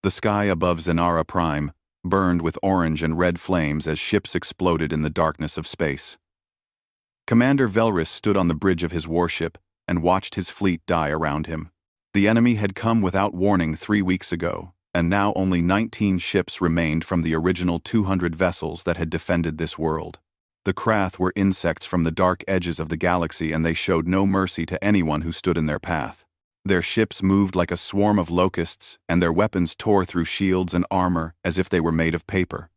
The sky above Zenara Prime burned with orange and red flames as ships exploded in the darkness of space. Commander Velrus stood on the bridge of his warship and watched his fleet die around him. The enemy had come without warning 3 weeks ago, and now only 19 ships remained from the original 200 vessels that had defended this world. The Krath were insects from the dark edges of the galaxy, and they showed no mercy to anyone who stood in their path. Their ships moved like a swarm of locusts, and their weapons tore through shields and armor as if they were made of paper.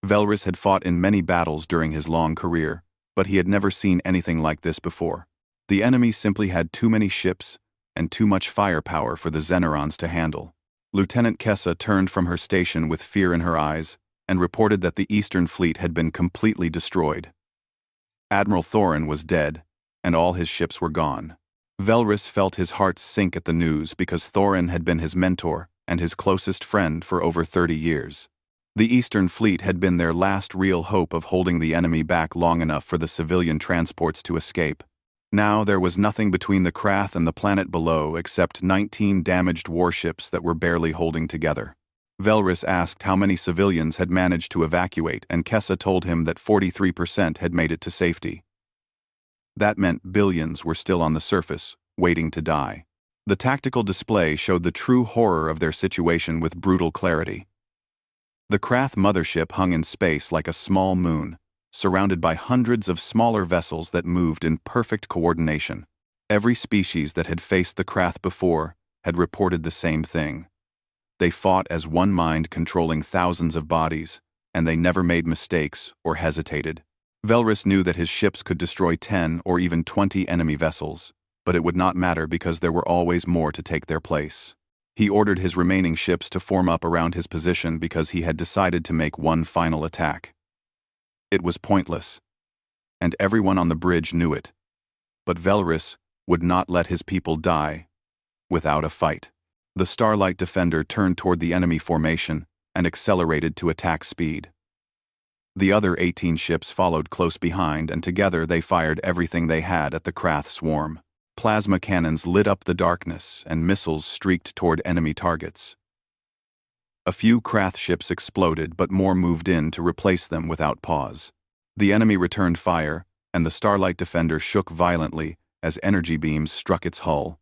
Velrus had fought in many battles during his long career, but he had never seen anything like this before. The enemy simply had too many ships and too much firepower for the Xenorons to handle. Lieutenant Kessa turned from her station with fear in her eyes and reported that the Eastern Fleet had been completely destroyed. Admiral Thorin was dead, and all his ships were gone. Velrus felt his heart sink at the news because Thorin had been his mentor and his closest friend for over 30 years. The Eastern Fleet had been their last real hope of holding the enemy back long enough for the civilian transports to escape. Now there was nothing between the Krath and the planet below except 19 damaged warships that were barely holding together. Velrus asked how many civilians had managed to evacuate, and Kessa told him that 43% had made it to safety. That meant billions were still on the surface, waiting to die. The tactical display showed the true horror of their situation with brutal clarity. The Krath mothership hung in space like a small moon, surrounded by hundreds of smaller vessels that moved in perfect coordination. Every species that had faced the Krath before had reported the same thing. They fought as one mind controlling thousands of bodies, and they never made mistakes or hesitated. Velrus knew that his ships could destroy 10 or even 20 enemy vessels, but it would not matter because there were always more to take their place. He ordered his remaining ships to form up around his position because he had decided to make one final attack. It was pointless, and everyone on the bridge knew it. But Velrus would not let his people die without a fight. The Starlight Defender turned toward the enemy formation and accelerated to attack speed. The other 18 ships followed close behind, and together they fired everything they had at the Krath swarm. Plasma cannons lit up the darkness, and missiles streaked toward enemy targets. A few Krath ships exploded, but more moved in to replace them without pause. The enemy returned fire, and the Starlight Defender shook violently as energy beams struck its hull.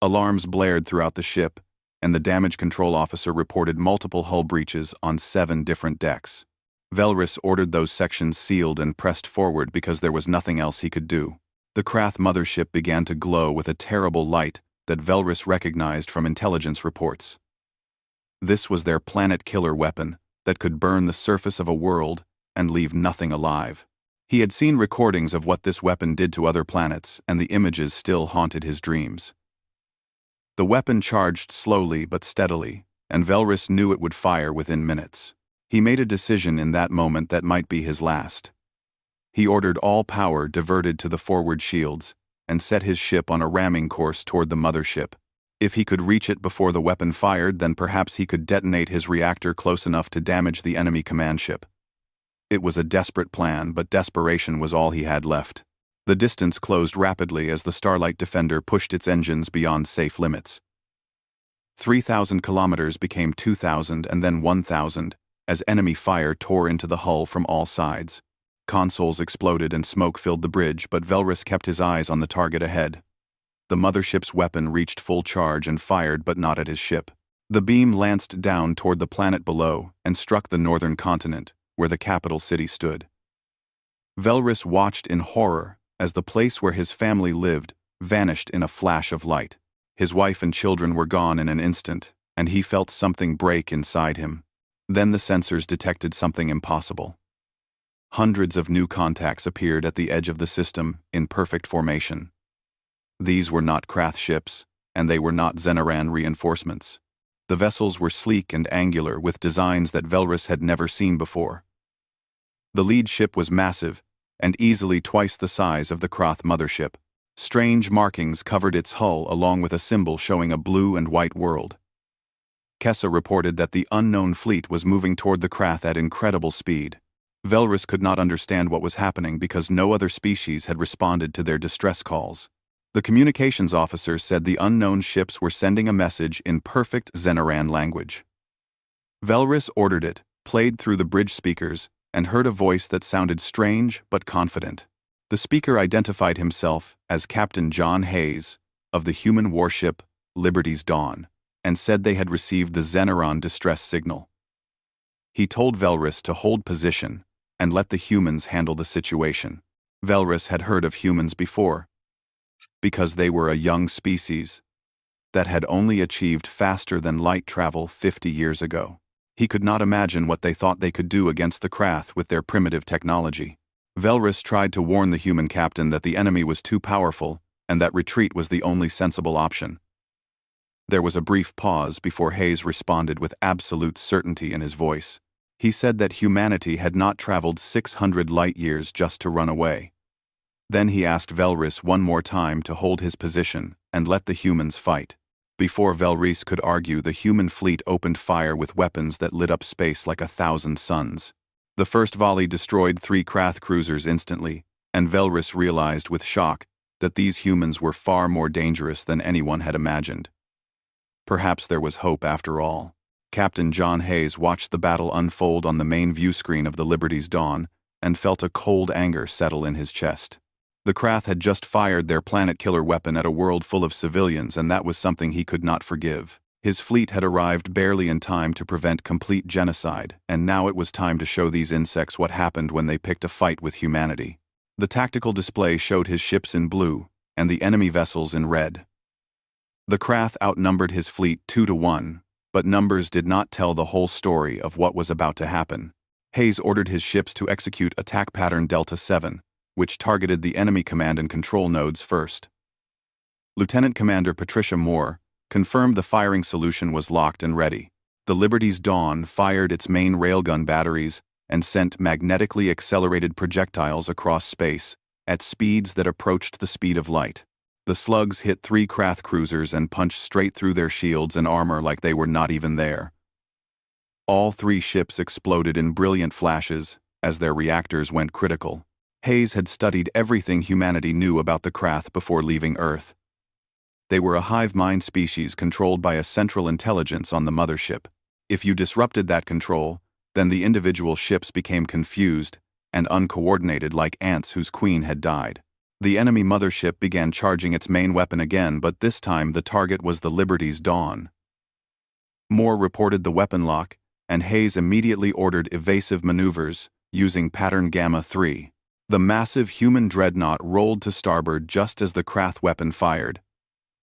Alarms blared throughout the ship, and the damage control officer reported multiple hull breaches on 7 different decks. Velrus ordered those sections sealed and pressed forward because there was nothing else he could do. The Krath mothership began to glow with a terrible light that Velrus recognized from intelligence reports. This was their planet-killer weapon that could burn the surface of a world and leave nothing alive. He had seen recordings of what this weapon did to other planets, and the images still haunted his dreams. The weapon charged slowly but steadily, and Velrus knew it would fire within minutes. He made a decision in that moment that might be his last. He ordered all power diverted to the forward shields and set his ship on a ramming course toward the mothership. If he could reach it before the weapon fired, then perhaps he could detonate his reactor close enough to damage the enemy command ship. It was a desperate plan, but desperation was all he had left. The distance closed rapidly as the Starlight Defender pushed its engines beyond safe limits. 3,000 kilometers became 2,000 and then 1,000 as enemy fire tore into the hull from all sides. Consoles exploded and smoke filled the bridge, but Velrus kept his eyes on the target ahead. The mothership's weapon reached full charge and fired, but not at his ship. The beam lanced down toward the planet below and struck the northern continent, where the capital city stood. Velrus watched in horror as the place where his family lived vanished in a flash of light. His wife and children were gone in an instant, and he felt something break inside him. Then the sensors detected something impossible. Hundreds of new contacts appeared at the edge of the system in perfect formation. These were not Krath ships, and they were not Xenoran reinforcements. The vessels were sleek and angular with designs that Velrus had never seen before. The lead ship was massive and easily twice the size of the Krath mothership. Strange markings covered its hull along with a symbol showing a blue and white world. Kessa reported that the unknown fleet was moving toward the Krath at incredible speed. Velrus could not understand what was happening because no other species had responded to their distress calls. The communications officer said the unknown ships were sending a message in perfect Zenaran language. Velrys ordered it, played through the bridge speakers, and heard a voice that sounded strange but confident. The speaker identified himself as Captain John Hayes, of the human warship Liberty's Dawn, and said they had received the Zenaran distress signal. He told Velrys to hold position and let the humans handle the situation. Velrys had heard of humans before, because they were a young species that had only achieved faster-than-light travel 50 years ago. He could not imagine what they thought they could do against the Krath with their primitive technology. Velrys tried to warn the human captain that the enemy was too powerful and that retreat was the only sensible option. There was a brief pause before Hayes responded with absolute certainty in his voice. He said that humanity had not traveled 600 light-years just to run away. Then he asked Velrys one more time to hold his position and let the humans fight. Before Velrys could argue, the human fleet opened fire with weapons that lit up space like 1,000 suns. The first volley destroyed 3 Krath cruisers instantly, and Velrys realized with shock that these humans were far more dangerous than anyone had imagined. Perhaps there was hope after all. Captain John Hayes watched the battle unfold on the main view screen of the Liberty's Dawn and felt a cold anger settle in his chest. The Krath had just fired their planet-killer weapon at a world full of civilians, and that was something he could not forgive. His fleet had arrived barely in time to prevent complete genocide, and now it was time to show these insects what happened when they picked a fight with humanity. The tactical display showed his ships in blue and the enemy vessels in red. The Krath outnumbered his fleet 2-1, but numbers did not tell the whole story of what was about to happen. Hayes ordered his ships to execute attack pattern Delta 7, which targeted the enemy command and control nodes first. Lieutenant Commander Patricia Moore confirmed the firing solution was locked and ready. The Liberty's Dawn fired its main railgun batteries and sent magnetically accelerated projectiles across space at speeds that approached the speed of light. The slugs hit 3 Krath cruisers and punched straight through their shields and armor like they were not even there. All 3 ships exploded in brilliant flashes as their reactors went critical. Hayes had studied everything humanity knew about the Krath before leaving Earth. They were a hive mind species controlled by a central intelligence on the mothership. If you disrupted that control, then the individual ships became confused and uncoordinated like ants whose queen had died. The enemy mothership began charging its main weapon again, but this time the target was the Liberty's Dawn. Moore reported the weapon lock, and Hayes immediately ordered evasive maneuvers using pattern Gamma 3. The massive human dreadnought rolled to starboard just as the Krath weapon fired.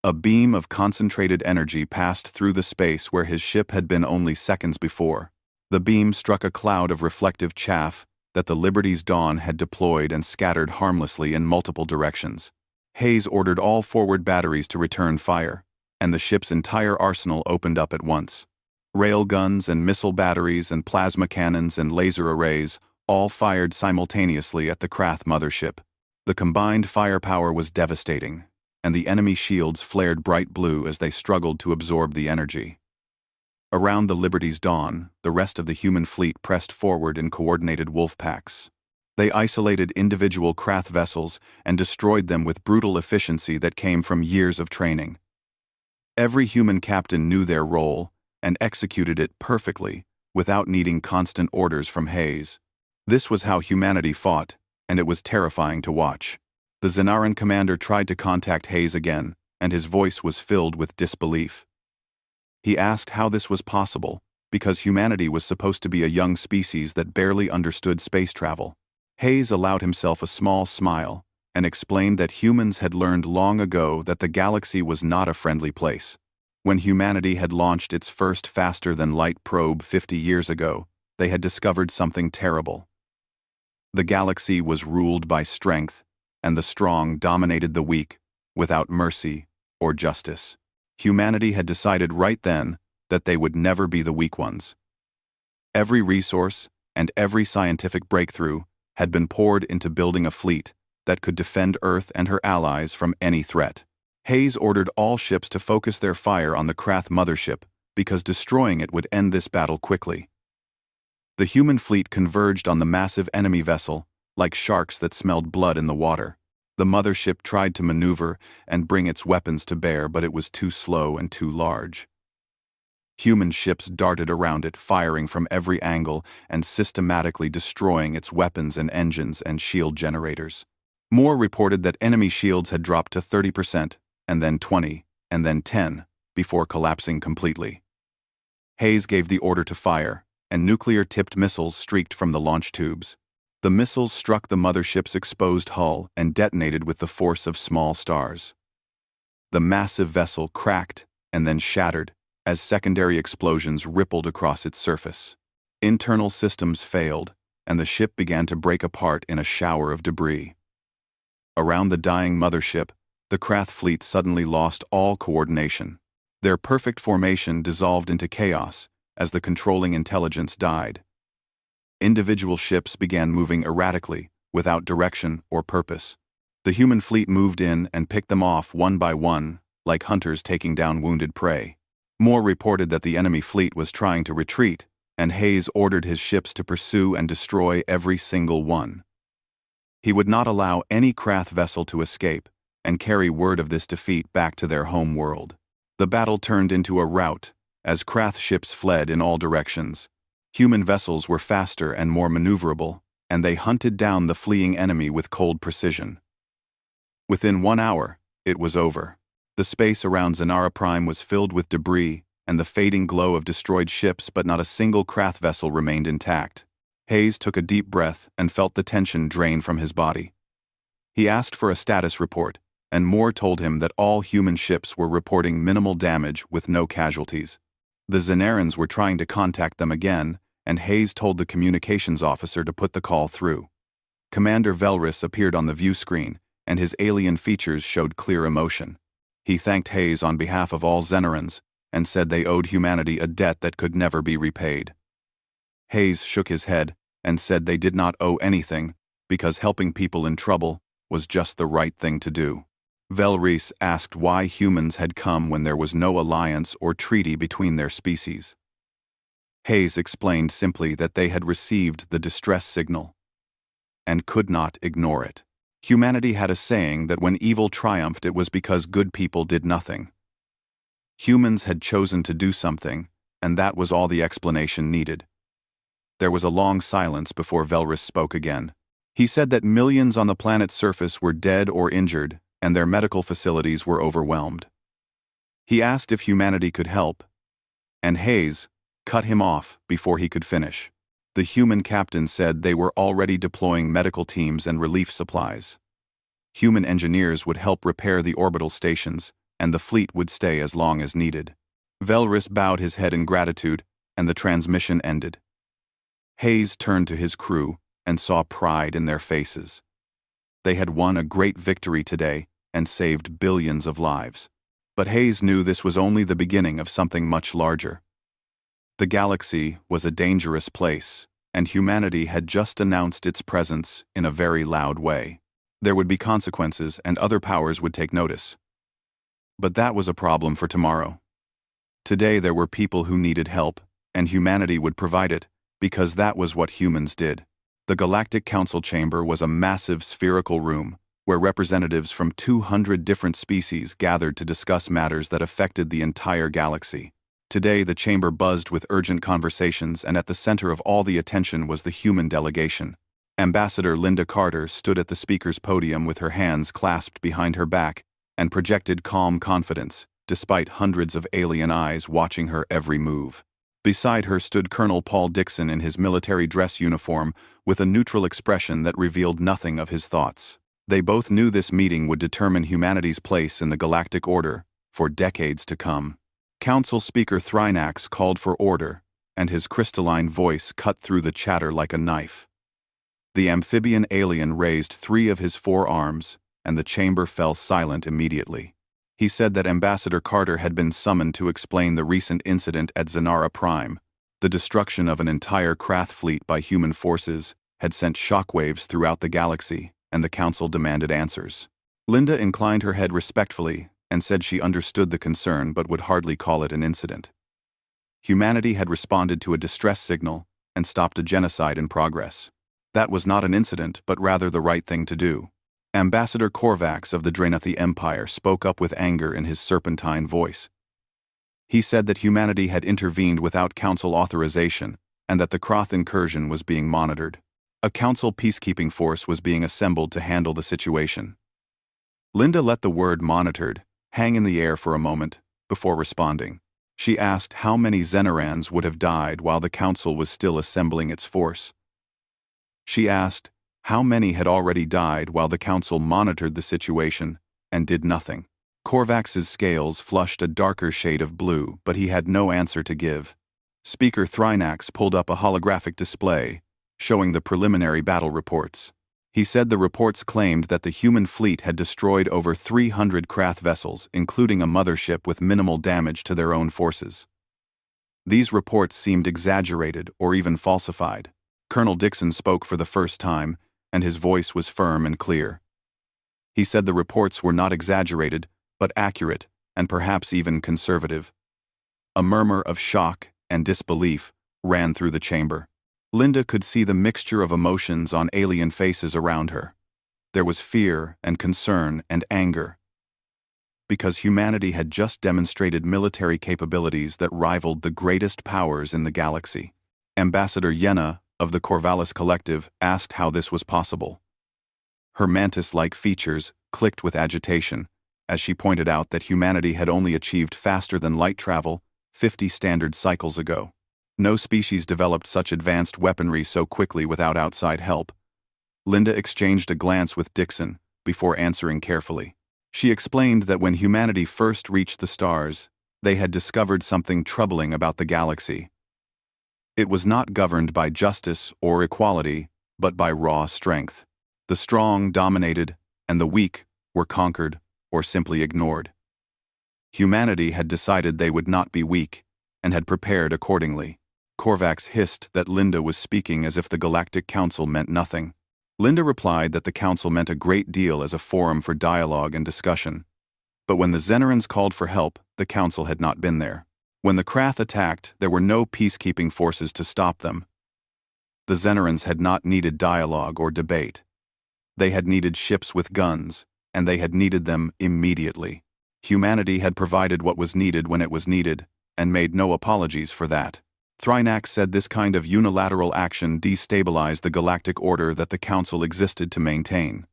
A beam of concentrated energy passed through the space where his ship had been only seconds before. The beam struck a cloud of reflective chaff that the Liberty's Dawn had deployed and scattered harmlessly in multiple directions. Hayes ordered all forward batteries to return fire, and the ship's entire arsenal opened up at once. Rail guns and missile batteries and plasma cannons and laser arrays all fired simultaneously at the Krath mothership. The combined firepower was devastating, and the enemy shields flared bright blue as they struggled to absorb the energy. Around the Liberty's Dawn, the rest of the human fleet pressed forward in coordinated wolf packs. They isolated individual Krath vessels and destroyed them with brutal efficiency that came from years of training. Every human captain knew their role and executed it perfectly without needing constant orders from Hayes. This was how humanity fought, and it was terrifying to watch. The Zenaran commander tried to contact Hayes again, and his voice was filled with disbelief. He asked how this was possible, because humanity was supposed to be a young species that barely understood space travel. Hayes allowed himself a small smile and explained that humans had learned long ago that the galaxy was not a friendly place. When humanity had launched its first faster-than-light probe 50 years ago, they had discovered something terrible. The galaxy was ruled by strength, and the strong dominated the weak, without mercy or justice. Humanity had decided right then that they would never be the weak ones. Every resource and every scientific breakthrough had been poured into building a fleet that could defend Earth and her allies from any threat. Hayes ordered all ships to focus their fire on the Krath mothership because destroying it would end this battle quickly. The human fleet converged on the massive enemy vessel, like sharks that smelled blood in the water. The mothership tried to maneuver and bring its weapons to bear, but it was too slow and too large. Human ships darted around it, firing from every angle and systematically destroying its weapons and engines and shield generators. Moore reported that enemy shields had dropped to 30%, and then 20%, and then 10%, before collapsing completely. Hayes gave the order to fire, and nuclear-tipped missiles streaked from the launch tubes. The missiles struck the mothership's exposed hull and detonated with the force of small stars. The massive vessel cracked and then shattered as secondary explosions rippled across its surface. Internal systems failed, and the ship began to break apart in a shower of debris. Around the dying mothership, the Krath fleet suddenly lost all coordination. Their perfect formation dissolved into chaos as the controlling intelligence died. Individual ships began moving erratically, without direction or purpose. The human fleet moved in and picked them off one by one, like hunters taking down wounded prey. Moore reported that the enemy fleet was trying to retreat, and Hayes ordered his ships to pursue and destroy every single one. He would not allow any Krath vessel to escape and carry word of this defeat back to their home world. The battle turned into a rout as Krath ships fled in all directions. Human vessels were faster and more maneuverable, and they hunted down the fleeing enemy with cold precision. Within 1 hour, it was over. The space around Zanara Prime was filled with debris and the fading glow of destroyed ships, but not a single Krath vessel remained intact. Hayes took a deep breath and felt the tension drain from his body. He asked for a status report, and Moore told him that all human ships were reporting minimal damage with no casualties. The Zanarans were trying to contact them again, and Hayes told the communications officer to put the call through. Commander Velris appeared on the view screen, and his alien features showed clear emotion. He thanked Hayes on behalf of all Zanarans and said they owed humanity a debt that could never be repaid. Hayes shook his head and said they did not owe anything because helping people in trouble was just the right thing to do. Velris asked why humans had come when there was no alliance or treaty between their species. Hayes explained simply that they had received the distress signal and could not ignore it. Humanity had a saying that when evil triumphed, it was because good people did nothing. Humans had chosen to do something, and that was all the explanation needed. There was a long silence before Velris spoke again. He said that millions on the planet's surface were dead or injured, and their medical facilities were overwhelmed. He asked if humanity could help, and Hayes cut him off before he could finish. The human captain said they were already deploying medical teams and relief supplies. Human engineers would help repair the orbital stations, and the fleet would stay as long as needed. Velris bowed his head in gratitude, and the transmission ended. Hayes turned to his crew and saw pride in their faces. They had won a great victory today and saved billions of lives. But Hayes knew this was only the beginning of something much larger. The galaxy was a dangerous place, and humanity had just announced its presence in a very loud way. There would be consequences, and other powers would take notice. But that was a problem for tomorrow. Today there were people who needed help, and humanity would provide it, because that was what humans did. The Galactic Council Chamber was a massive spherical room, where representatives from 200 different species gathered to discuss matters that affected the entire galaxy. Today the chamber buzzed with urgent conversations, and at the center of all the attention was the human delegation. Ambassador Linda Carter stood at the speaker's podium with her hands clasped behind her back and projected calm confidence, despite hundreds of alien eyes watching her every move. Beside her stood Colonel Paul Dixon in his military dress uniform with a neutral expression that revealed nothing of his thoughts. They both knew this meeting would determine humanity's place in the galactic order for decades to come. Council Speaker Thrynax called for order, and his crystalline voice cut through the chatter like a knife. The amphibian alien raised 3 of his 4 arms, and the chamber fell silent immediately. He said that Ambassador Carter had been summoned to explain the recent incident at Zanara Prime. The destruction of an entire Krath fleet by human forces had sent shockwaves throughout the galaxy, and the council demanded answers. Linda inclined her head respectfully and said she understood the concern but would hardly call it an incident. Humanity had responded to a distress signal and stopped a genocide in progress. That was not an incident, but rather the right thing to do. Ambassador Korvax of the Draenathi Empire spoke up with anger in his serpentine voice. He said that humanity had intervened without council authorization and that the Kroth incursion was being monitored. A council peacekeeping force was being assembled to handle the situation. Linda let the word monitored hang in the air for a moment before responding. She asked how many Xenarans would have died while the council was still assembling its force. She asked how many had already died while the council monitored the situation and did nothing. Korvax's scales flushed a darker shade of blue, but he had no answer to give. Speaker Thrynax pulled up a holographic display, showing the preliminary battle reports. He said the reports claimed that the human fleet had destroyed over 300 Krath vessels, including a mothership with minimal damage to their own forces. These reports seemed exaggerated or even falsified. Colonel Dixon spoke for the first time, and his voice was firm and clear. He said the reports were not exaggerated, but accurate, and perhaps even conservative. A murmur of shock and disbelief ran through the chamber. Linda could see the mixture of emotions on alien faces around her. There was fear and concern and anger, because humanity had just demonstrated military capabilities that rivaled the greatest powers in the galaxy. Ambassador Yenna of the Corvallis Collective asked how this was possible. Her mantis-like features clicked with agitation as she pointed out that humanity had only achieved faster than light travel 50 standard cycles ago. No species developed such advanced weaponry so quickly without outside help. Linda exchanged a glance with Dixon before answering carefully. She explained that when humanity first reached the stars, they had discovered something troubling about the galaxy. It was not governed by justice or equality, but by raw strength. The strong dominated, and the weak were conquered or simply ignored. Humanity had decided they would not be weak, and had prepared accordingly. Korvax hissed that Linda was speaking as if the Galactic Council meant nothing. Linda replied that the Council meant a great deal as a forum for dialogue and discussion. But when the Xenarans called for help, the Council had not been there. When the Krath attacked, there were no peacekeeping forces to stop them. The Xenarans had not needed dialogue or debate. They had needed ships with guns, and they had needed them immediately. Humanity had provided what was needed when it was needed, and made no apologies for that. Thrynax said this kind of unilateral action destabilized the galactic order that the Council existed to maintain.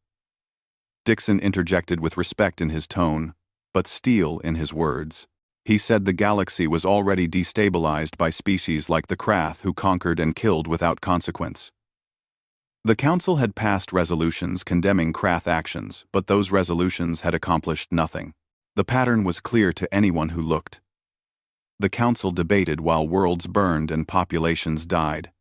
Dixon interjected with respect in his tone, but steel in his words. He said the galaxy was already destabilized by species like the Krath who conquered and killed without consequence. The Council had passed resolutions condemning Krath actions, but those resolutions had accomplished nothing. The pattern was clear to anyone who looked. The Council debated while worlds burned and populations died.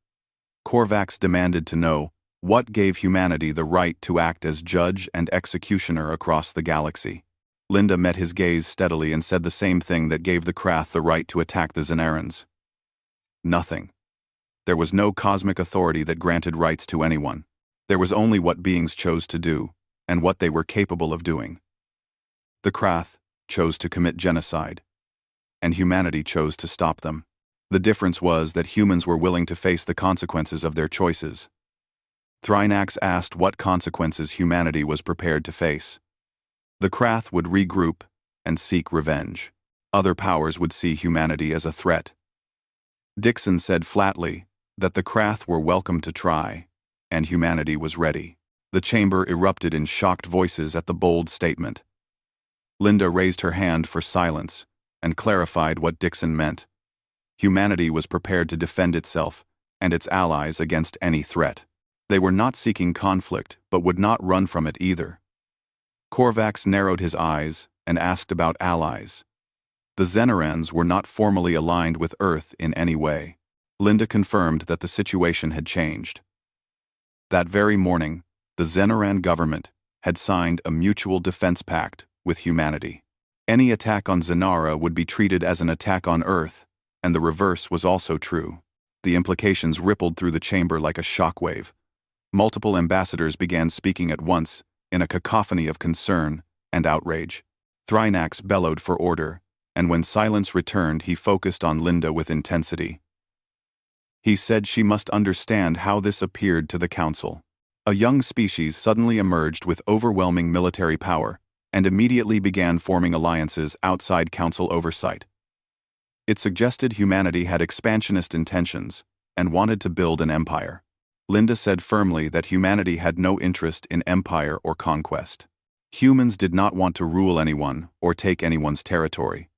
Korvax demanded to know what gave humanity the right to act as judge and executioner across the galaxy. Linda met his gaze steadily and said the same thing that gave the Krath the right to attack the Xenarans. Nothing. There was no cosmic authority that granted rights to anyone. There was only what beings chose to do, and what they were capable of doing. The Krath chose to commit genocide, and humanity chose to stop them. The difference was that humans were willing to face the consequences of their choices. Thrynax asked what consequences humanity was prepared to face. The Krath would regroup and seek revenge. Other powers would see humanity as a threat. Dixon said flatly that the Krath were welcome to try, and humanity was ready. The chamber erupted in shocked voices at the bold statement. Linda raised her hand for silence and clarified what Dixon meant. Humanity was prepared to defend itself and its allies against any threat. They were not seeking conflict, but would not run from it either. Korvax narrowed his eyes and asked about allies. The Xenarans were not formally aligned with Earth in any way. Linda confirmed that the situation had changed. That very morning, the Xenaran government had signed a mutual defense pact with humanity. Any attack on Xenara would be treated as an attack on Earth, and the reverse was also true. The implications rippled through the chamber like a shockwave. Multiple ambassadors began speaking at once, in a cacophony of concern and outrage. Thrynax bellowed for order, and when silence returned, he focused on Linda with intensity. He said she must understand how this appeared to the Council. A young species suddenly emerged with overwhelming military power and immediately began forming alliances outside council oversight. It suggested humanity had expansionist intentions and wanted to build an empire. Linda said firmly that humanity had no interest in empire or conquest. Humans did not want to rule anyone or take anyone's territory.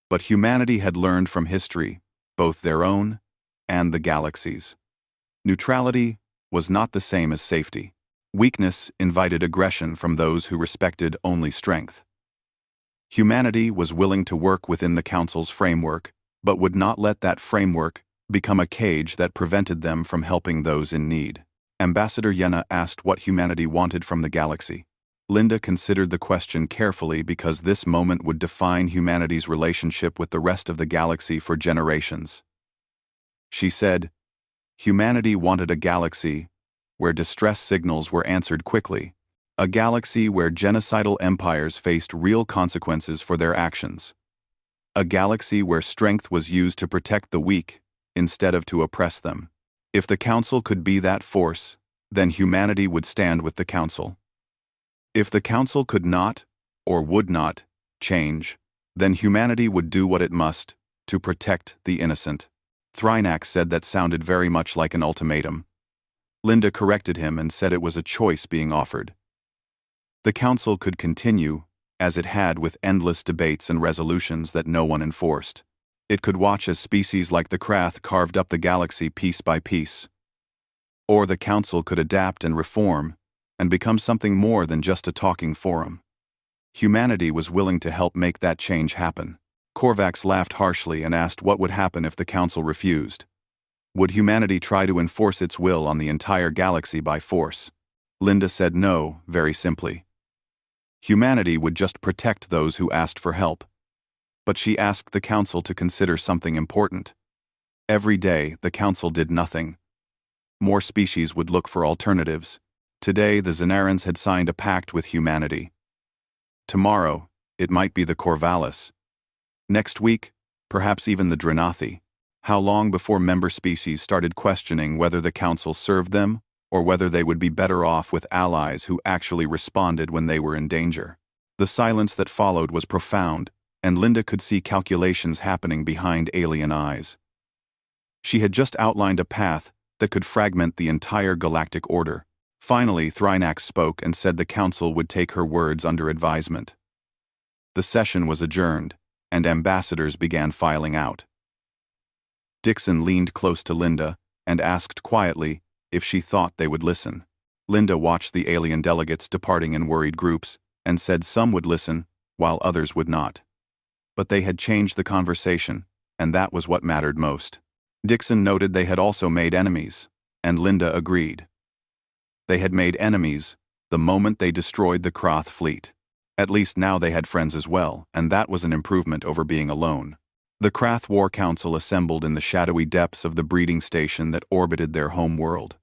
But humanity had learned from history, both their own and the galaxy's. Neutrality was not the same as safety. Weakness invited aggression from those who respected only strength. Humanity was willing to work within the Council's framework, but would not let that framework become a cage that prevented them from helping those in need. Ambassador Yenna asked what humanity wanted from the galaxy. Linda considered the question carefully because this moment would define humanity's relationship with the rest of the galaxy for generations. She said, "Humanity wanted a galaxy where distress signals were answered quickly, a galaxy where genocidal empires faced real consequences for their actions, a galaxy where strength was used to protect the weak instead of to oppress them. If the Council could be that force, then humanity would stand with the Council. If the Council could not, or would not, change, then humanity would do what it must to protect the innocent." Thrynax said that sounded very much like an ultimatum. Linda corrected him and said it was a choice being offered. The Council could continue, as it had with endless debates and resolutions that no one enforced. It could watch as species like the Krath carved up the galaxy piece by piece. Or the Council could adapt and reform, and become something more than just a talking forum. Humanity was willing to help make that change happen. Korvax laughed harshly and asked what would happen if the Council refused. Would humanity try to enforce its will on the entire galaxy by force? Linda said no, very simply. Humanity would just protect those who asked for help. But she asked the Council to consider something important. Every day, the Council did nothing. More species would look for alternatives. Today, the Xenarans had signed a pact with humanity. Tomorrow, it might be the Corvallis. Next week, perhaps even the Drenathi. How long before member species started questioning whether the Council served them, or whether they would be better off with allies who actually responded when they were in danger? The silence that followed was profound, and Linda could see calculations happening behind alien eyes. She had just outlined a path that could fragment the entire galactic order. Finally, Thrynax spoke and said the Council would take her words under advisement. The session was adjourned, and ambassadors began filing out. Dixon leaned close to Linda and asked quietly if she thought they would listen. Linda watched the alien delegates departing in worried groups and said some would listen while others would not. But they had changed the conversation, and that was what mattered most. Dixon noted they had also made enemies, and Linda agreed. They had made enemies the moment they destroyed the Krath fleet. At least now they had friends as well, and that was an improvement over being alone. The Krath War Council assembled in the shadowy depths of the breeding station that orbited their home world.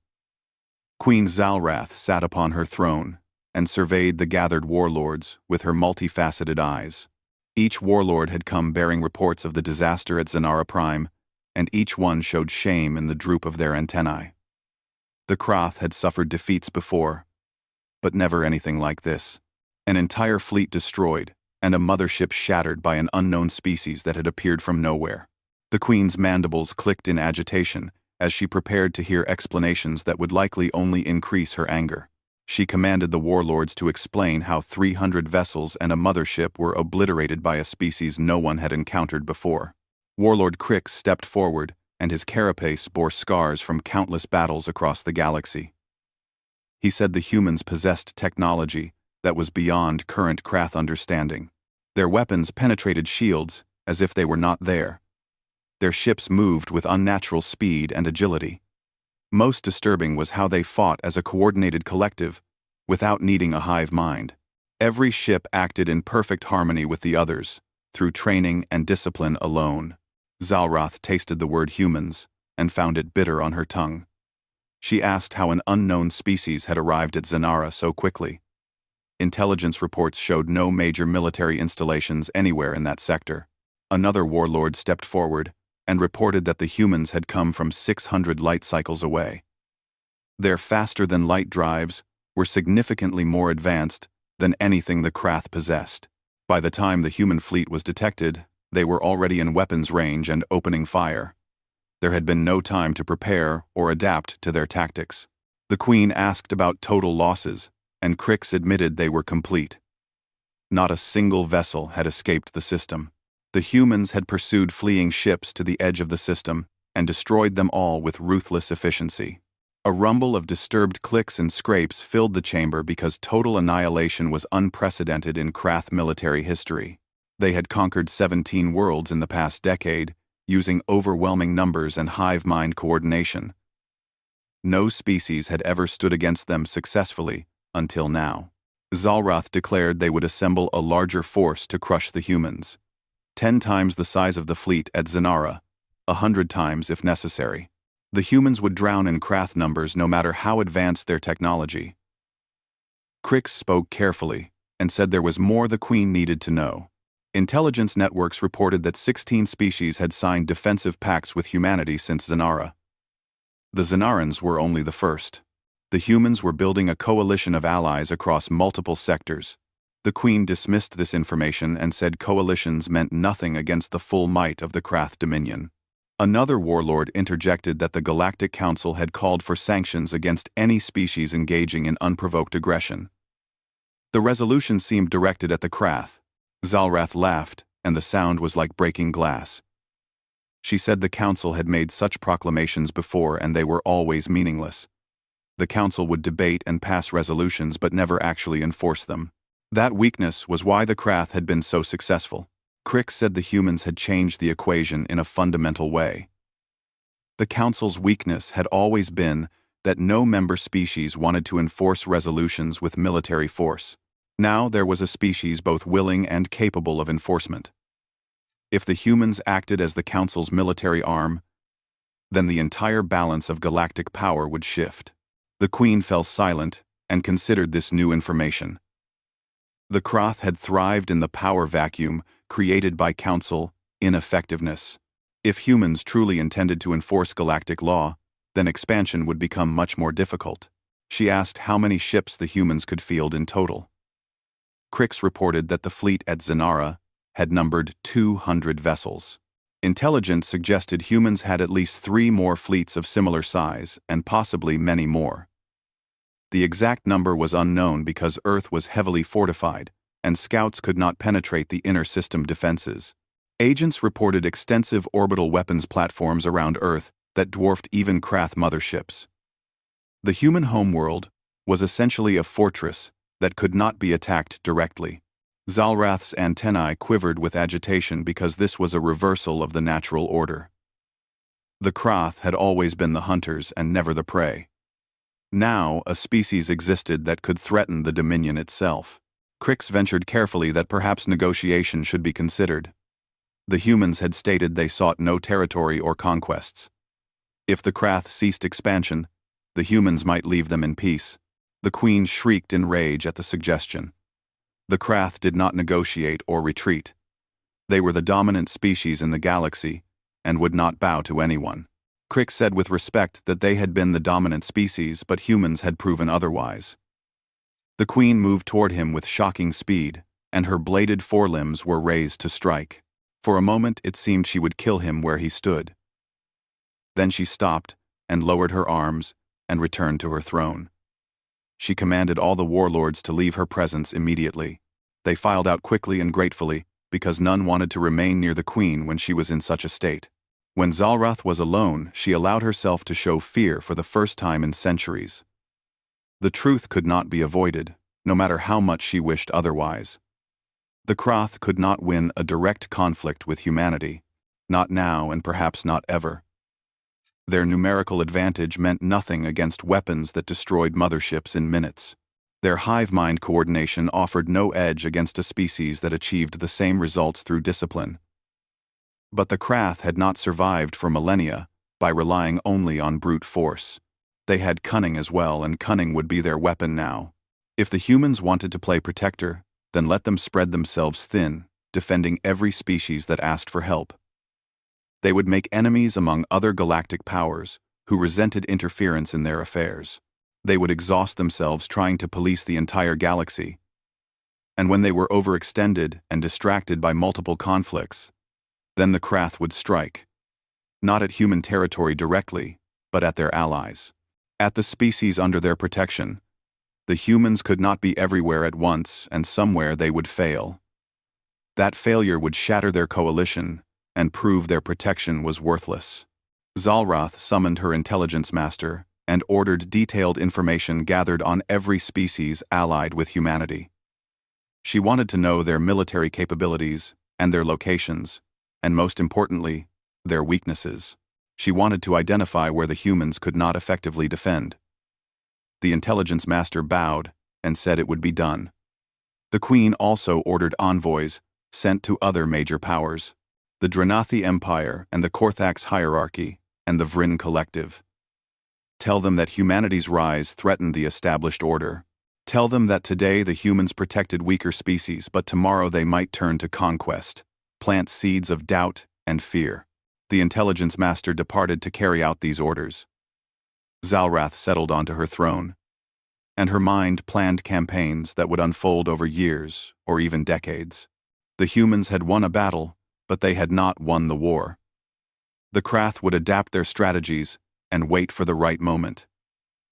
Queen Zalrath sat upon her throne and surveyed the gathered warlords with her multifaceted eyes. Each warlord had come bearing reports of the disaster at Zanara Prime, and each one showed shame in the droop of their antennae. The Krath had suffered defeats before, but never anything like this. An entire fleet destroyed, and a mothership shattered by an unknown species that had appeared from nowhere. The Queen's mandibles clicked in agitation as she prepared to hear explanations that would likely only increase her anger. She commanded the warlords to explain how 300 vessels and a mothership were obliterated by a species no one had encountered before. Warlord Crix stepped forward, and his carapace bore scars from countless battles across the galaxy. He said the humans possessed technology that was beyond current Krath understanding. Their weapons penetrated shields as if they were not there. Their ships moved with unnatural speed and agility. Most disturbing was how they fought as a coordinated collective, without needing a hive mind. Every ship acted in perfect harmony with the others, through training and discipline alone. Zalrath tasted the word humans, and found it bitter on her tongue. She asked how an unknown species had arrived at Zanara so quickly. Intelligence reports showed no major military installations anywhere in that sector. Another warlord stepped forward and reported that the humans had come from 600 light cycles away. Their faster-than-light drives were significantly more advanced than anything the Krath possessed. By the time the human fleet was detected, they were already in weapons range and opening fire. There had been no time to prepare or adapt to their tactics. The Queen asked about total losses, and Crix admitted they were complete. Not a single vessel had escaped the system. The humans had pursued fleeing ships to the edge of the system and destroyed them all with ruthless efficiency. A rumble of disturbed clicks and scrapes filled the chamber because total annihilation was unprecedented in Krath military history. They had conquered 17 worlds in the past decade, using overwhelming numbers and hive mind coordination. No species had ever stood against them successfully until now. Zalrath declared they would assemble a larger force to crush the humans. 10 times the size of the fleet at Zanara, 100 times if necessary. The humans would drown in Krath numbers no matter how advanced their technology. Crix spoke carefully and said there was more the Queen needed to know. Intelligence networks reported that 16 species had signed defensive pacts with humanity since Zanara. The Zanarans were only the first. The humans were building a coalition of allies across multiple sectors. The Queen dismissed this information and said coalitions meant nothing against the full might of the Krath Dominion. Another warlord interjected that the Galactic Council had called for sanctions against any species engaging in unprovoked aggression. The resolution seemed directed at the Krath. Zalrath laughed, and the sound was like breaking glass. She said the Council had made such proclamations before and they were always meaningless. The Council would debate and pass resolutions but never actually enforce them. That weakness was why the Krath had been so successful. Crix said the humans had changed the equation in a fundamental way. The Council's weakness had always been that no member species wanted to enforce resolutions with military force. Now there was a species both willing and capable of enforcement. If the humans acted as the Council's military arm, then the entire balance of galactic power would shift. The Queen fell silent and considered this new information. The Krath had thrived in the power vacuum created by Council ineffectiveness. If humans truly intended to enforce galactic law, then expansion would become much more difficult. She asked how many ships the humans could field in total. Crix reported that the fleet at Zanara had numbered 200 vessels. Intelligence suggested humans had at least 3 more fleets of similar size, and possibly many more. The exact number was unknown because Earth was heavily fortified, and scouts could not penetrate the inner system defenses. Agents reported extensive orbital weapons platforms around Earth that dwarfed even Krath motherships. The human homeworld was essentially a fortress that could not be attacked directly. Zalrath's antennae quivered with agitation because this was a reversal of the natural order. The Krath had always been the hunters and never the prey. Now, a species existed that could threaten the Dominion itself. Crix ventured carefully that perhaps negotiation should be considered. The humans had stated they sought no territory or conquests. If the Krath ceased expansion, the humans might leave them in peace. The Queen shrieked in rage at the suggestion. The Krath did not negotiate or retreat. They were the dominant species in the galaxy and would not bow to anyone. Crix said with respect that they had been the dominant species, but humans had proven otherwise. The Queen moved toward him with shocking speed, and her bladed forelimbs were raised to strike. For a moment it seemed she would kill him where he stood. Then she stopped and lowered her arms and returned to her throne. She commanded all the warlords to leave her presence immediately. They filed out quickly and gratefully, because none wanted to remain near the Queen when she was in such a state. When Zalrath was alone, she allowed herself to show fear for the first time in centuries. The truth could not be avoided, no matter how much she wished otherwise. The Krath could not win a direct conflict with humanity, not now and perhaps not ever. Their numerical advantage meant nothing against weapons that destroyed motherships in minutes. Their hive mind coordination offered no edge against a species that achieved the same results through discipline. But the Krath had not survived for millennia by relying only on brute force. They had cunning as well, and cunning would be their weapon now. If the humans wanted to play protector, then let them spread themselves thin, defending every species that asked for help. They would make enemies among other galactic powers who resented interference in their affairs. They would exhaust themselves trying to police the entire galaxy. And when they were overextended and distracted by multiple conflicts, then the Krath would strike. Not at human territory directly, but at their allies. At the species under their protection. The humans could not be everywhere at once, and somewhere they would fail. That failure would shatter their coalition and prove their protection was worthless. Zalroth summoned her intelligence master and ordered detailed information gathered on every species allied with humanity. She wanted to know their military capabilities and their locations, and most importantly, their weaknesses. She wanted to identify where the humans could not effectively defend. The intelligence master bowed and said it would be done. The Queen also ordered envoys sent to other major powers, the Dranathi Empire and the Korthax Hierarchy and the Vryn Collective. Tell them that humanity's rise threatened the established order. Tell them that today the humans protected weaker species, but tomorrow they might turn to conquest, plant seeds of doubt and fear. The intelligence master departed to carry out these orders. Zalroth settled onto her throne, and her mind planned campaigns that would unfold over years or even decades. The humans had won a battle, but they had not won the war. The Krath would adapt their strategies and wait for the right moment.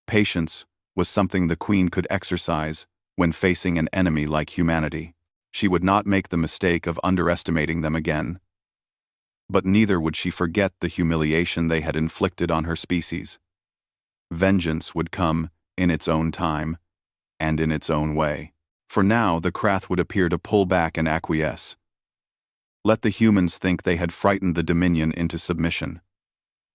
Patience was something the Queen could exercise when facing an enemy like humanity. She would not make the mistake of underestimating them again. But neither would she forget the humiliation they had inflicted on her species. Vengeance would come in its own time and in its own way. For now, the Krath would appear to pull back and acquiesce. Let the humans think they had frightened the Dominion into submission.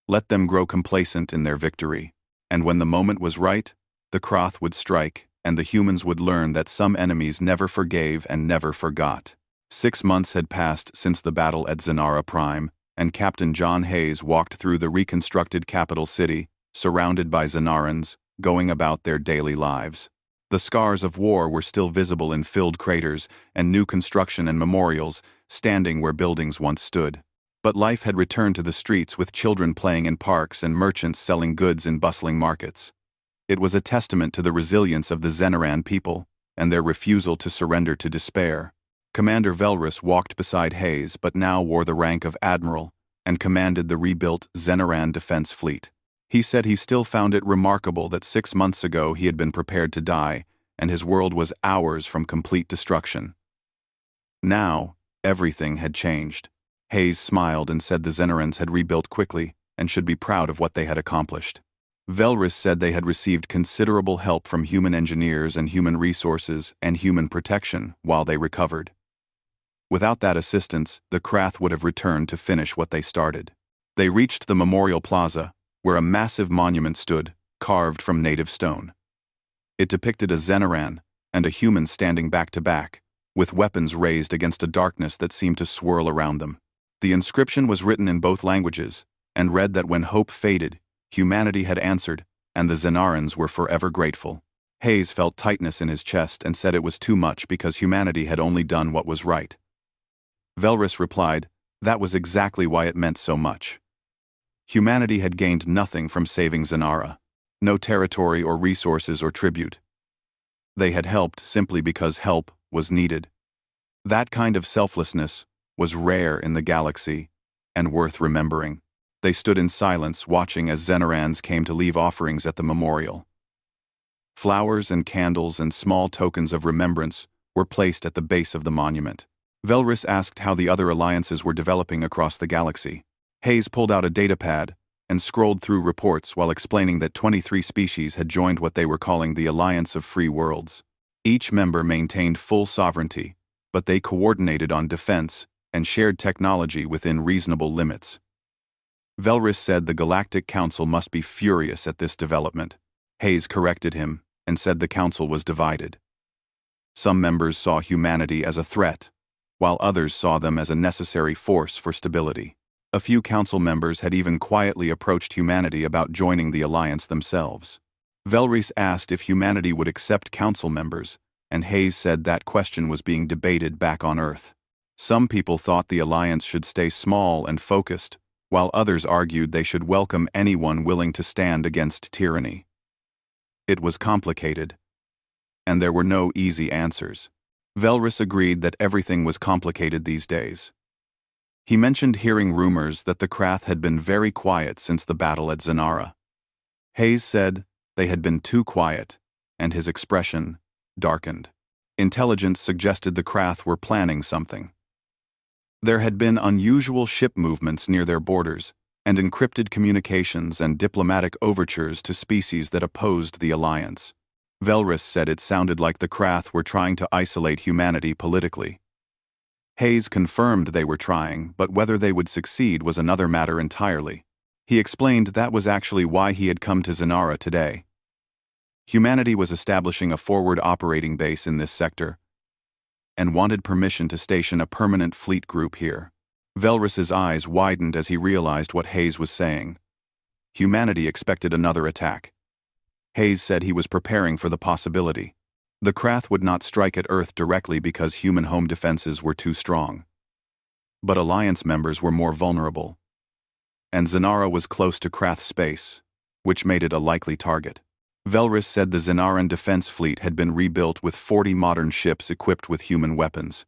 Let them grow complacent in their victory. And when the moment was right, the Krath would strike, and the humans would learn that some enemies never forgave and never forgot. 6 months had passed since the battle at Zanara Prime, and Captain John Hayes walked through the reconstructed capital city, surrounded by Zanarans, going about their daily lives. The scars of war were still visible in filled craters and new construction and memorials standing where buildings once stood. But life had returned to the streets, with children playing in parks and merchants selling goods in bustling markets. It was a testament to the resilience of the Zenaran people and their refusal to surrender to despair. Commander Velrus walked beside Hayes, but now wore the rank of admiral and commanded the rebuilt Zenaran defense fleet. He said he still found it remarkable that 6 months ago he had been prepared to die, and his world was hours from complete destruction. Now, everything had changed. Hayes smiled and said the Zenarans had rebuilt quickly and should be proud of what they had accomplished. Velrus said they had received considerable help from human engineers and human resources and human protection while they recovered. Without that assistance, the Krath would have returned to finish what they started. They reached the Memorial Plaza, where a massive monument stood, carved from native stone. It depicted a Zenaran and a human standing back to back, with weapons raised against a darkness that seemed to swirl around them. The inscription was written in both languages, and read that when hope faded, humanity had answered, and the Zenarans were forever grateful. Hayes felt tightness in his chest and said it was too much because humanity had only done what was right. Velrus replied, that was exactly why it meant so much. Humanity had gained nothing from saving Zanara. No territory or resources or tribute. They had helped simply because help was needed. That kind of selflessness was rare in the galaxy and worth remembering. They stood in silence, watching as Zenarans came to leave offerings at the memorial. Flowers and candles and small tokens of remembrance were placed at the base of the monument. Velrus asked how the other alliances were developing across the galaxy. Hayes pulled out a datapad and scrolled through reports while explaining that 23 species had joined what they were calling the Alliance of Free Worlds. Each member maintained full sovereignty, but they coordinated on defense and shared technology within reasonable limits. Velrus said the Galactic Council must be furious at this development. Hayes corrected him and said the council was divided. Some members saw humanity as a threat, while others saw them as a necessary force for stability. A few council members had even quietly approached humanity about joining the alliance themselves. Velrus asked if humanity would accept council members, and Hayes said that question was being debated back on Earth. Some people thought the alliance should stay small and focused, while others argued they should welcome anyone willing to stand against tyranny. It was complicated, and there were no easy answers. Velrus agreed that everything was complicated these days. He mentioned hearing rumors that the Krath had been very quiet since the battle at Zanara. Hayes said they had been too quiet, and his expression darkened. Intelligence suggested the Krath were planning something. There had been unusual ship movements near their borders, and encrypted communications and diplomatic overtures to species that opposed the alliance. Velrus said it sounded like the Krath were trying to isolate humanity politically. Hayes confirmed they were trying, but whether they would succeed was another matter entirely. He explained that was actually why he had come to Zanara today. Humanity was establishing a forward operating base in this sector, and wanted permission to station a permanent fleet group here. Velrus's eyes widened as he realized what Hayes was saying. Humanity expected another attack. Hayes said he was preparing for the possibility. The Krath would not strike at Earth directly because human home defenses were too strong. But Alliance members were more vulnerable. And Zanara was close to Krath space, which made it a likely target. Velrus said the Zanaran defense fleet had been rebuilt with 40 modern ships equipped with human weapons.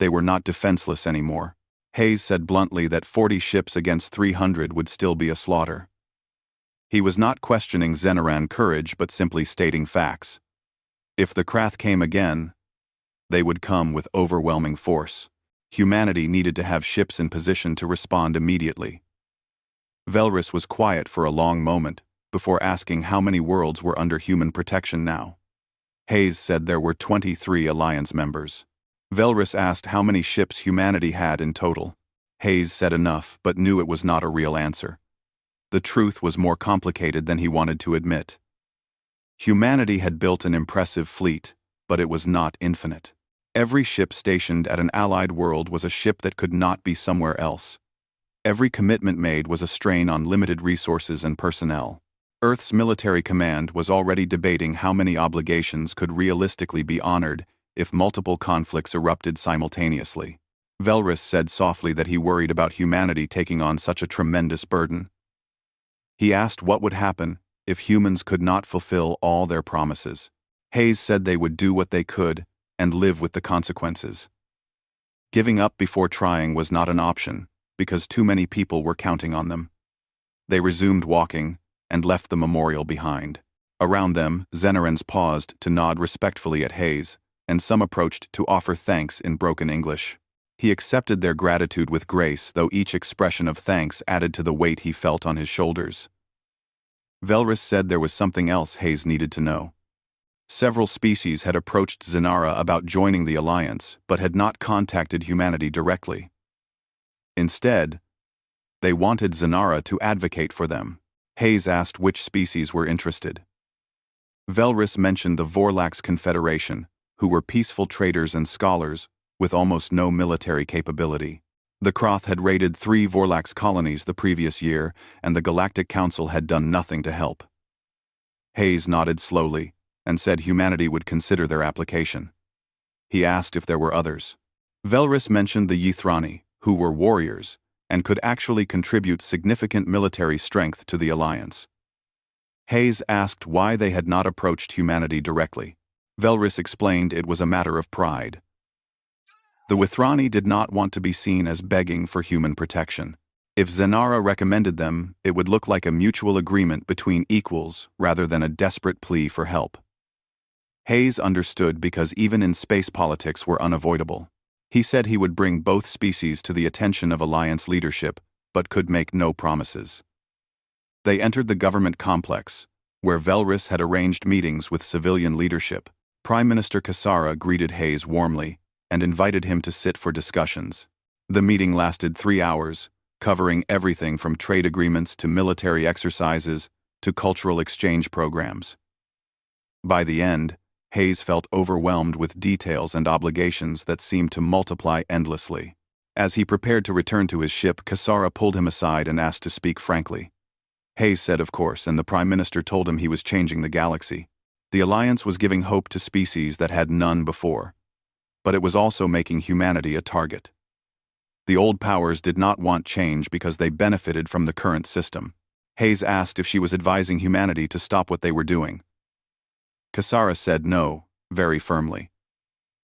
They were not defenseless anymore. Hayes said bluntly that 40 ships against 300 would still be a slaughter. He was not questioning Zanaran courage but simply stating facts. If the Krath came again, they would come with overwhelming force. Humanity needed to have ships in position to respond immediately. Velrus was quiet for a long moment, before asking how many worlds were under human protection now. Hayes said there were 23 Alliance members. Velrus asked how many ships humanity had in total. Hayes said enough, but knew it was not a real answer. The truth was more complicated than he wanted to admit. Humanity had built an impressive fleet, but it was not infinite. Every ship stationed at an allied world was a ship that could not be somewhere else. Every commitment made was a strain on limited resources and personnel. Earth's military command was already debating how many obligations could realistically be honored if multiple conflicts erupted simultaneously. Velrus said softly that he worried about humanity taking on such a tremendous burden. He asked what would happen if humans could not fulfill all their promises. Hayes said they would do what they could and live with the consequences. Giving up before trying was not an option, because too many people were counting on them. They resumed walking and left the memorial behind. Around them, Zanarans paused to nod respectfully at Hayes, and some approached to offer thanks in broken English. He accepted their gratitude with grace, though each expression of thanks added to the weight he felt on his shoulders. Velrus said there was something else Hayes needed to know. Several species had approached Zanara about joining the Alliance, but had not contacted humanity directly. Instead, they wanted Zanara to advocate for them. Hayes asked which species were interested. Velrus mentioned the Vorlax Confederation, who were peaceful traders and scholars, with almost no military capability. The Krath had raided 3 Vorlax colonies the previous year, and the Galactic Council had done nothing to help. Hayes nodded slowly, and said humanity would consider their application. He asked if there were others. Velrus mentioned the Ythrani, who were warriors, and could actually contribute significant military strength to the Alliance. Hayes asked why they had not approached humanity directly. Velrus explained it was a matter of pride. The Ythrani did not want to be seen as begging for human protection. If Zanara recommended them, it would look like a mutual agreement between equals rather than a desperate plea for help. Hayes understood because even in space politics were unavoidable. He said he would bring both species to the attention of Alliance leadership, but could make no promises. They entered the government complex, where Velrus had arranged meetings with civilian leadership. Prime Minister Kasara greeted Hayes warmly and invited him to sit for discussions. The meeting lasted 3 hours, covering everything from trade agreements to military exercises to cultural exchange programs. By the end, Hayes felt overwhelmed with details and obligations that seemed to multiply endlessly. As he prepared to return to his ship, Kasara pulled him aside and asked to speak frankly. Hayes said of course, and the Prime Minister told him he was changing the galaxy. The Alliance was giving hope to species that had none before, but it was also making humanity a target. The old powers did not want change because they benefited from the current system. Hayes asked if she was advising humanity to stop what they were doing. Kasara said no, very firmly.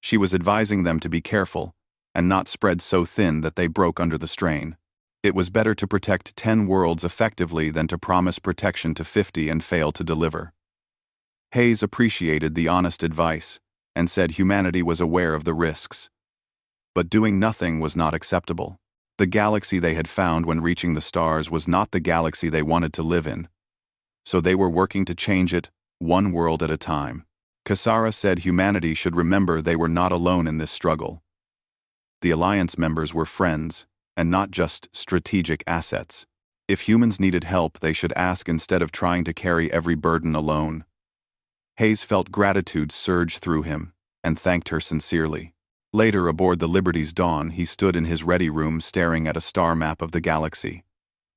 She was advising them to be careful, and not spread so thin that they broke under the strain. It was better to protect 10 worlds effectively than to promise protection to 50 and fail to deliver. Hayes appreciated the honest advice, and said humanity was aware of the risks. But doing nothing was not acceptable. The galaxy they had found when reaching the stars was not the galaxy they wanted to live in. So they were working to change it, one world at a time. Kasara said humanity should remember they were not alone in this struggle. The Alliance members were friends, and not just strategic assets. If humans needed help, they should ask instead of trying to carry every burden alone. Hayes felt gratitude surge through him, and thanked her sincerely. Later, aboard the Liberty's Dawn, he stood in his ready room staring at a star map of the galaxy.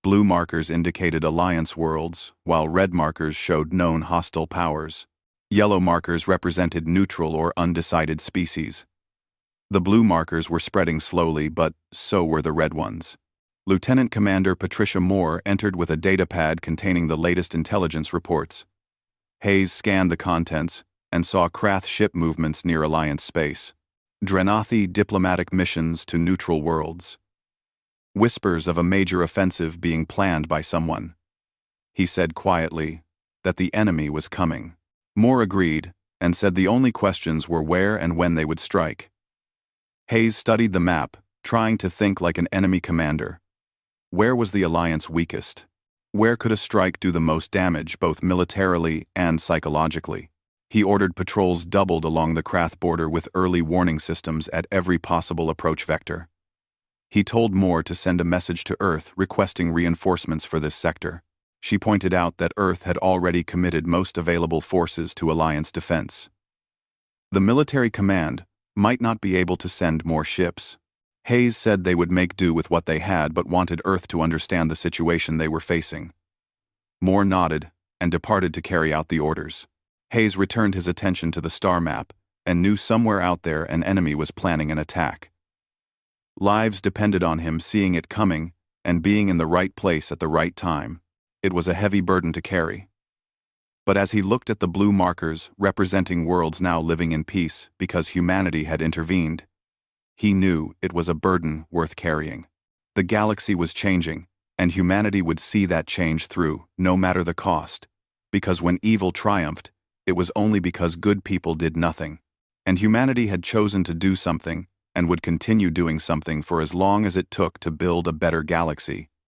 Blue markers indicated Alliance worlds, while red markers showed known hostile powers. Yellow markers represented neutral or undecided species. The blue markers were spreading slowly, but so were the red ones. Lieutenant Commander Patricia Moore entered with a datapad containing the latest intelligence reports. Hayes scanned the contents and saw Krath ship movements near Alliance space. Drenathi diplomatic missions to neutral worlds. Whispers of a major offensive being planned by someone. He said quietly that the enemy was coming. Moore agreed and said the only questions were where and when they would strike. Hayes studied the map, trying to think like an enemy commander. Where was the Alliance weakest? Where could a strike do the most damage, both militarily and psychologically? He ordered patrols doubled along the Krath border with early warning systems at every possible approach vector. He told Moore to send a message to Earth requesting reinforcements for this sector. She pointed out that Earth had already committed most available forces to Alliance defense. The military command might not be able to send more ships. Hayes said they would make do with what they had but wanted Earth to understand the situation they were facing. Moore nodded and departed to carry out the orders. Hayes returned his attention to the star map and knew somewhere out there an enemy was planning an attack. Lives depended on him seeing it coming and being in the right place at the right time. It was a heavy burden to carry. But as he looked at the blue markers representing worlds now living in peace because humanity had intervened, he knew it was a burden worth carrying. The galaxy was changing, and humanity would see that change through, no matter the cost, because when evil triumphed, it was only because good people did nothing, and humanity had chosen to do something and would continue doing something for as long as it took to build a better galaxy.